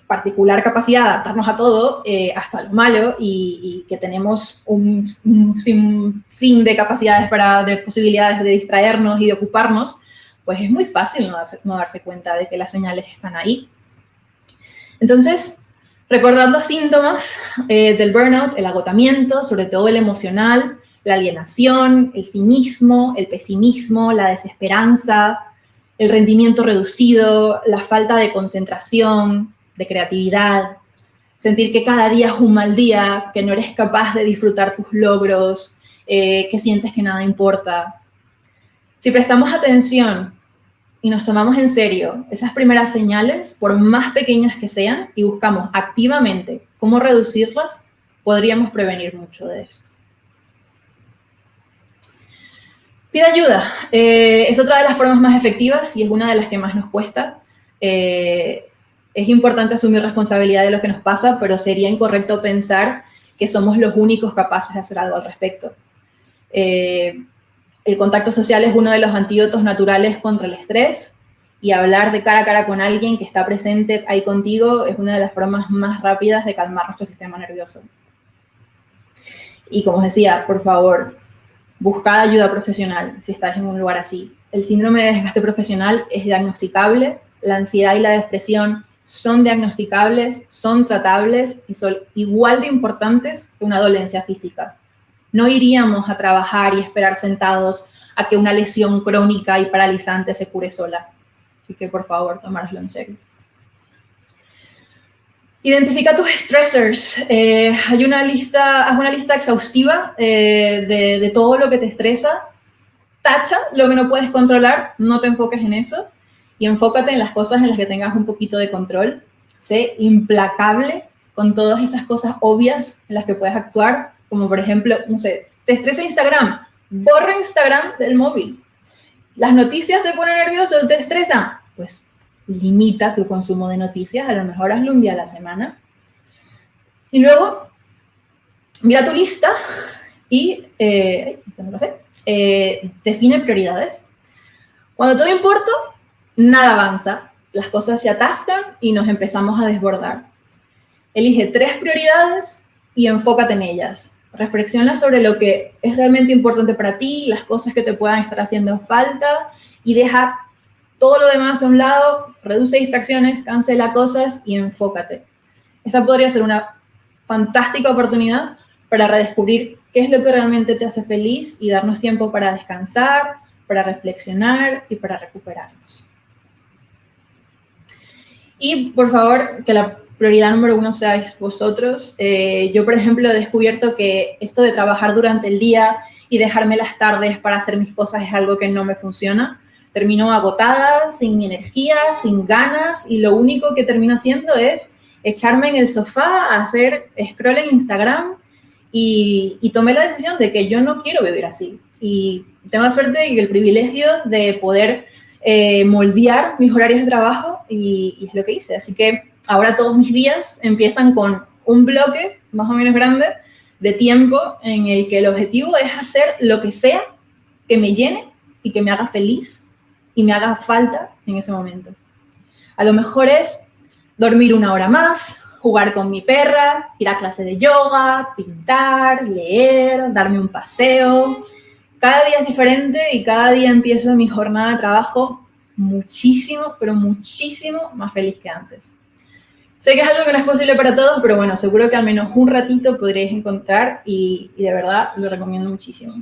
particular capacidad de adaptarnos a todo, hasta lo malo, y que tenemos un sinfín de capacidades de posibilidades de distraernos y de ocuparnos, pues es muy fácil no darse cuenta de que las señales están ahí. Entonces, recordar los síntomas del burnout, el agotamiento, sobre todo el emocional, la alienación, el cinismo, el pesimismo, la desesperanza, el rendimiento reducido, la falta de concentración, de creatividad, sentir que cada día es un mal día, que no eres capaz de disfrutar tus logros, que sientes que nada importa. Si prestamos atención y nos tomamos en serio esas primeras señales, por más pequeñas que sean, y buscamos activamente cómo reducirlas, podríamos prevenir mucho de esto. Pide ayuda. Es otra de las formas más efectivas y es una de las que más nos cuesta. Es importante asumir responsabilidad de lo que nos pasa, pero sería incorrecto pensar que somos los únicos capaces de hacer algo al respecto. El contacto social es uno de los antídotos naturales contra el estrés, y hablar de cara a cara con alguien que está presente ahí contigo es una de las formas más rápidas de calmar nuestro sistema nervioso. Y como os decía, por favor, buscad ayuda profesional si estáis en un lugar así. El síndrome de desgaste profesional es diagnosticable, la ansiedad y la depresión son diagnosticables, son tratables y son igual de importantes que una dolencia física. No iríamos a trabajar y esperar sentados a que una lesión crónica y paralizante se cure sola. Así que, por favor, tomároslo en serio. Identifica tus stressors. Haz una lista exhaustiva de todo lo que te estresa. Tacha lo que no puedes controlar, no te enfoques en eso y enfócate en las cosas en las que tengas un poquito de control. Sé implacable con todas esas cosas obvias en las que puedes actuar, como por ejemplo, no sé, te estresa Instagram, borra Instagram del móvil. Las noticias te ponen nervioso, te estresan, pues limita tu consumo de noticias, a lo mejor hazlo un día a la semana. Y luego, mira tu lista y define prioridades. Cuando todo importa, nada avanza, las cosas se atascan y nos empezamos a desbordar. Elige 3 prioridades y enfócate en ellas. Reflexiona sobre lo que es realmente importante para ti, las cosas que te puedan estar haciendo falta y deja todo lo demás a un lado, reduce distracciones, cancela cosas y enfócate. Esta podría ser una fantástica oportunidad para redescubrir qué es lo que realmente te hace feliz y darnos tiempo para descansar, para reflexionar y para recuperarnos. Y, por favor, que la prioridad número 1 seáis vosotros. Yo, por ejemplo, he descubierto que esto de trabajar durante el día y dejarme las tardes para hacer mis cosas es algo que no me funciona. Termino agotada, sin energía, sin ganas, y lo único que termino haciendo es echarme en el sofá a hacer scroll en Instagram y tomé la decisión de que yo no quiero vivir así. Y tengo la suerte y el privilegio de poder moldear mis horarios de trabajo y es lo que hice. Así que ahora todos mis días empiezan con un bloque más o menos grande de tiempo en el que el objetivo es hacer lo que sea que me llene y que me haga feliz y me haga falta en ese momento. A lo mejor es dormir 1 hora más, jugar con mi perra, ir a clase de yoga, pintar, leer, darme un paseo. Cada día es diferente y cada día empiezo mi jornada de trabajo muchísimo, pero muchísimo más feliz que antes. Sé que es algo que no es posible para todos, pero bueno, seguro que al menos un ratito podréis encontrar y de verdad lo recomiendo muchísimo.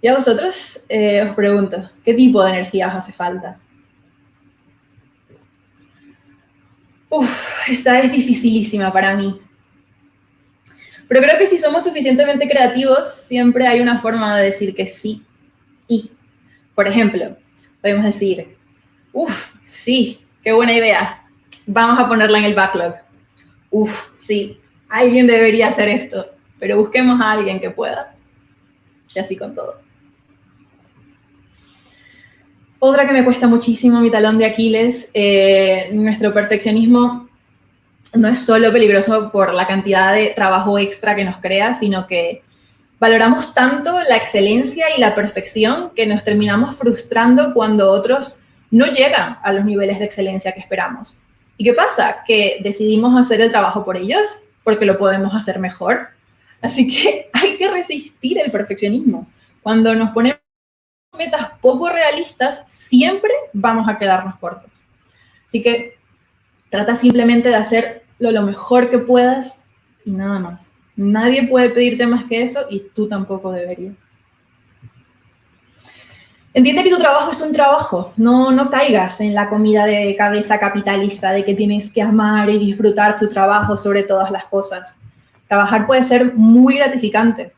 Y a vosotros os pregunto, ¿qué tipo de energía os hace falta? Esta es dificilísima para mí. Pero creo que si somos suficientemente creativos, siempre hay una forma de decir que sí. Y, por ejemplo, podemos decir, sí, qué buena idea. Vamos a ponerla en el backlog. Sí, alguien debería hacer esto, pero busquemos a alguien que pueda. Y así con todo. Otra que me cuesta muchísimo, mi talón de Aquiles, nuestro perfeccionismo no es solo peligroso por la cantidad de trabajo extra que nos crea, sino que valoramos tanto la excelencia y la perfección que nos terminamos frustrando cuando otros no llegan a los niveles de excelencia que esperamos. ¿Y qué pasa? Que decidimos hacer el trabajo por ellos porque lo podemos hacer mejor. Así que hay que resistir el perfeccionismo. Cuando nos ponemos metas poco realistas, siempre vamos a quedarnos cortos. Así que trata simplemente de hacerlo lo mejor que puedas y nada más. Nadie puede pedirte más que eso y tú tampoco deberías. Entiende que tu trabajo es un trabajo. No caigas en la comida de cabeza capitalista de que tienes que amar y disfrutar tu trabajo sobre todas las cosas. Trabajar puede ser muy gratificante,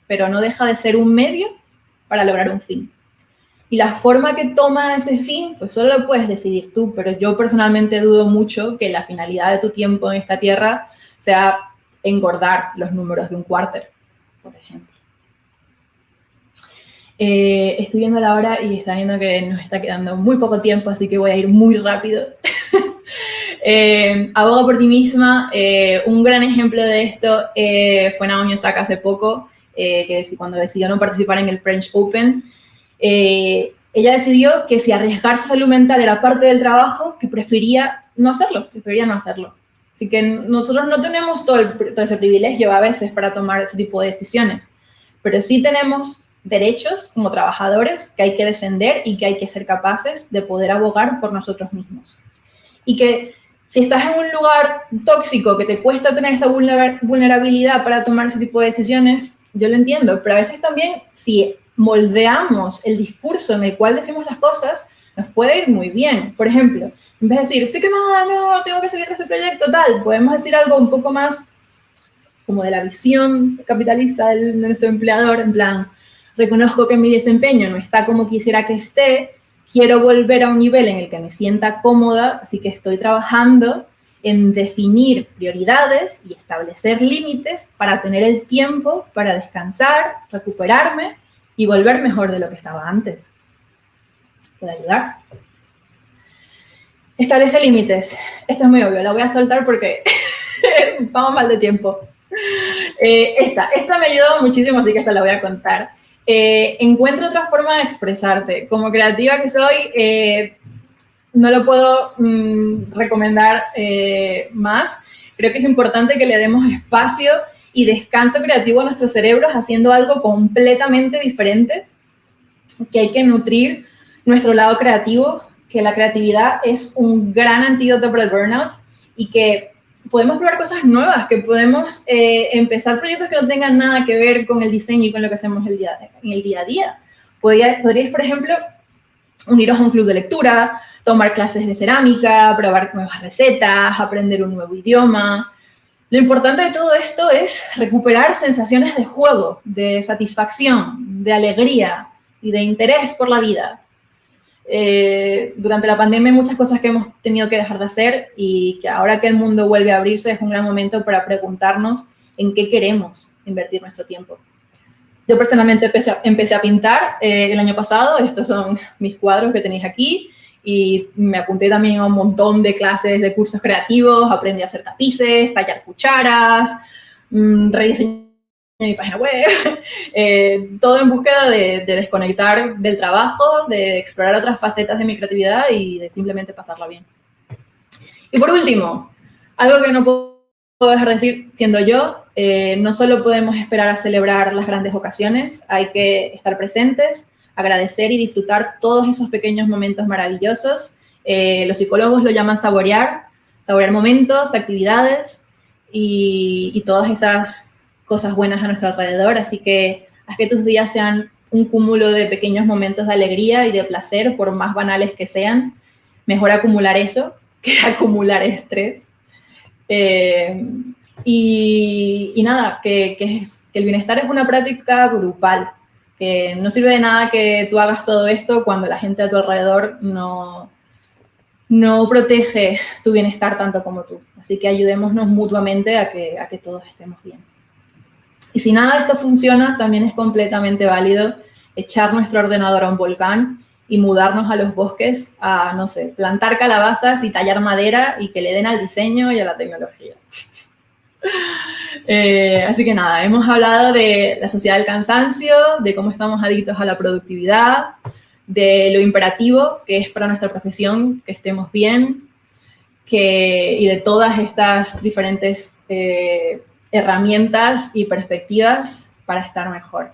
pero no deja de ser un medio para lograr un fin. Y la forma que toma ese fin, pues solo lo puedes decidir tú, pero yo personalmente dudo mucho que la finalidad de tu tiempo en esta tierra sea engordar los números de un quarter, por ejemplo. Estoy viendo la hora y está viendo que nos está quedando muy poco tiempo, así que voy a ir muy rápido. Aboga por ti misma. Un gran ejemplo de esto fue Naomi Osaka hace poco, que cuando decidió no participar en el French Open, ella decidió que si arriesgar su salud mental era parte del trabajo, que prefería no hacerlo. Así que nosotros no tenemos todo ese privilegio a veces para tomar ese tipo de decisiones, pero sí tenemos derechos como trabajadores que hay que defender y que hay que ser capaces de poder abogar por nosotros mismos. Y que si estás en un lugar tóxico que te cuesta tener esa vulnerabilidad para tomar ese tipo de decisiones, yo lo entiendo, pero a veces también si moldeamos el discurso en el cual decimos las cosas, nos puede ir muy bien. Por ejemplo, en vez de decir, estoy quemada, no, tengo que seguir este proyecto, tal, podemos decir algo un poco más como de la visión capitalista de nuestro empleador, en plan, reconozco que mi desempeño no está como quisiera que esté, quiero volver a un nivel en el que me sienta cómoda, así que estoy trabajando en definir prioridades y establecer límites para tener el tiempo para descansar, recuperarme y volver mejor de lo que estaba antes. ¿Puede ayudar? Establece límites. Esto es muy obvio, la voy a soltar porque vamos mal de tiempo. Esta me ayudó muchísimo, así que esta la voy a contar. Encuentra otra forma de expresarte. Como creativa que soy, no lo puedo recomendar más. Creo que es importante que le demos espacio y descanso creativo a nuestros cerebros haciendo algo completamente diferente, que hay que nutrir nuestro lado creativo, que la creatividad es un gran antídoto para el burnout y que podemos probar cosas nuevas, que podemos empezar proyectos que no tengan nada que ver con el diseño y con lo que hacemos en el día a día. Podríais, por ejemplo, uniros a un club de lectura, tomar clases de cerámica, probar nuevas recetas, aprender un nuevo idioma. Lo importante de todo esto es recuperar sensaciones de juego, de satisfacción, de alegría y de interés por la vida. Durante la pandemia hay muchas cosas que hemos tenido que dejar de hacer y que ahora que el mundo vuelve a abrirse es un gran momento para preguntarnos en qué queremos invertir nuestro tiempo. Yo personalmente empecé a pintar el año pasado. Estos son mis cuadros que tenéis aquí y me apunté también a un montón de clases de cursos creativos, aprendí a hacer tapices, tallar cucharas, rediseñar mi página web, todo en búsqueda de desconectar del trabajo, de explorar otras facetas de mi creatividad y de simplemente pasarla bien. Y por último, algo que no puedo dejar de decir siendo yo, no solo podemos esperar a celebrar las grandes ocasiones, hay que estar presentes, agradecer y disfrutar todos esos pequeños momentos maravillosos. Los psicólogos lo llaman saborear momentos, actividades y todas esas cosas buenas a nuestro alrededor, así que haz que tus días sean un cúmulo de pequeños momentos de alegría y de placer, por más banales que sean. Mejor acumular eso que acumular estrés. Y nada, que el bienestar es una práctica grupal, que no sirve de nada que tú hagas todo esto cuando la gente a tu alrededor no protege tu bienestar tanto como tú. Así que ayudémonos mutuamente a que todos estemos bien. Y si nada de esto funciona, también es completamente válido echar nuestro ordenador a un volcán y mudarnos a los bosques a, no sé, plantar calabazas y tallar madera y que le den al diseño y a la tecnología. Así que nada, hemos hablado de la sociedad del cansancio, de cómo estamos adictos a la productividad, de lo imperativo que es para nuestra profesión que estemos bien, y de todas estas diferentes herramientas y perspectivas para estar mejor.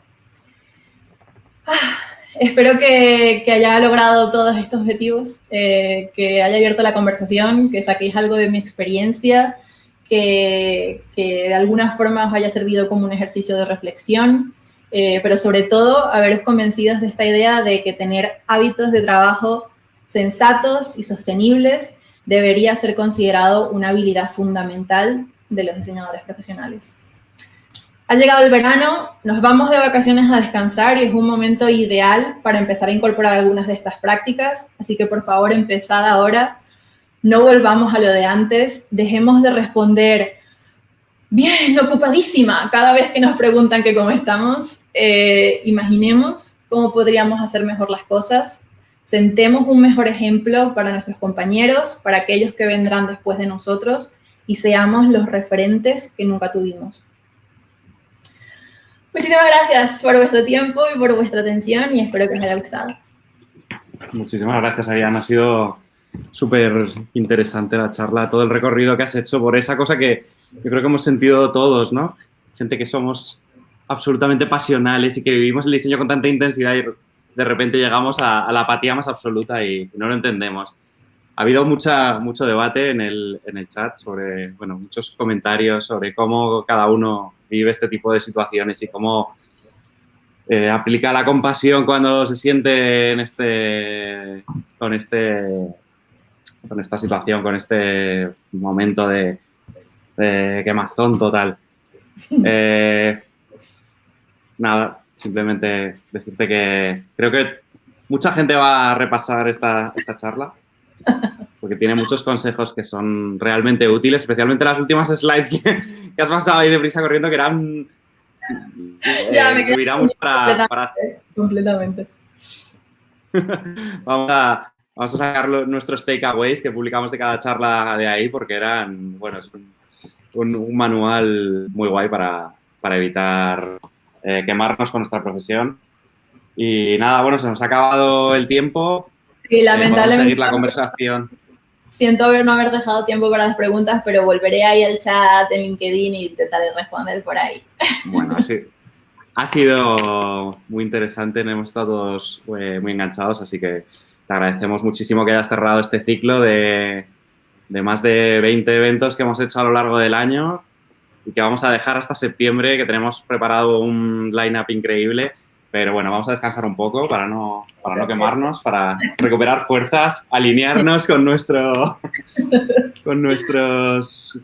Espero que haya logrado todos estos objetivos, que haya abierto la conversación, que saquéis algo de mi experiencia que de alguna forma os haya servido como un ejercicio de reflexión, pero sobre todo haberos convencidos de esta idea de que tener hábitos de trabajo sensatos y sostenibles debería ser considerado una habilidad fundamental de los diseñadores profesionales. Ha llegado el verano, nos vamos de vacaciones a descansar y es un momento ideal para empezar a incorporar algunas de estas prácticas, así que por favor empezad ahora, no volvamos a lo de antes, dejemos de responder bien, ocupadísima cada vez que nos preguntan que cómo estamos, imaginemos cómo podríamos hacer mejor las cosas, sentemos un mejor ejemplo para nuestros compañeros, para aquellos que vendrán después de nosotros y seamos los referentes que nunca tuvimos. Muchísimas gracias por vuestro tiempo y por vuestra atención y espero que os haya gustado. Muchísimas gracias, Ariana. Ha sido súper interesante la charla, todo el recorrido que has hecho por esa cosa que yo creo que hemos sentido todos, ¿no? Gente que somos absolutamente pasionales y que vivimos el diseño con tanta intensidad y de repente llegamos a la apatía más absoluta y no lo entendemos. Ha habido mucho debate en el chat sobre, bueno, muchos comentarios sobre cómo cada uno vive este tipo de situaciones y cómo aplica la compasión cuando se siente con esta situación, con este momento de quemazón total. Nada, simplemente decirte que creo que mucha gente va a repasar esta charla porque tiene muchos consejos que son realmente útiles, especialmente las últimas slides que has pasado ahí deprisa corriendo, que eran... Ya, me servirá mucho para... Completamente. Vamos a sacar nuestros takeaways que publicamos de cada charla de ahí porque eran, bueno, es un manual muy guay para evitar quemarnos con nuestra profesión. Y nada, bueno, se nos ha acabado el tiempo. Sí, lamentablemente. Vamos a seguir la conversación. Siento no haber dejado tiempo para las preguntas, pero volveré ahí al chat en LinkedIn y intentaré responder por ahí. Bueno, sí. Ha sido muy interesante, hemos estado todos muy enganchados, así que te agradecemos muchísimo que hayas cerrado este ciclo de más de 20 eventos que hemos hecho a lo largo del año y que vamos a dejar hasta septiembre, que tenemos preparado un line-up increíble, pero bueno, vamos a descansar un poco para no quemarnos, para recuperar fuerzas, alinearnos con nuestros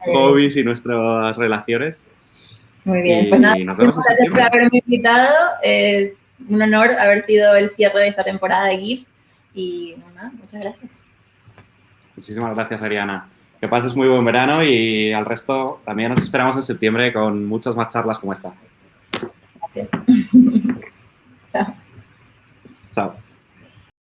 hobbies y nuestras relaciones. Muy bien, pues nada, muchas gracias por haberme invitado. Un honor haber sido el cierre de esta temporada de GIF y nada, muchas gracias. Muchísimas gracias, Ariana. Que pases muy buen verano y al resto también nos esperamos en septiembre con muchas más charlas como esta. Gracias. Chao. Chao.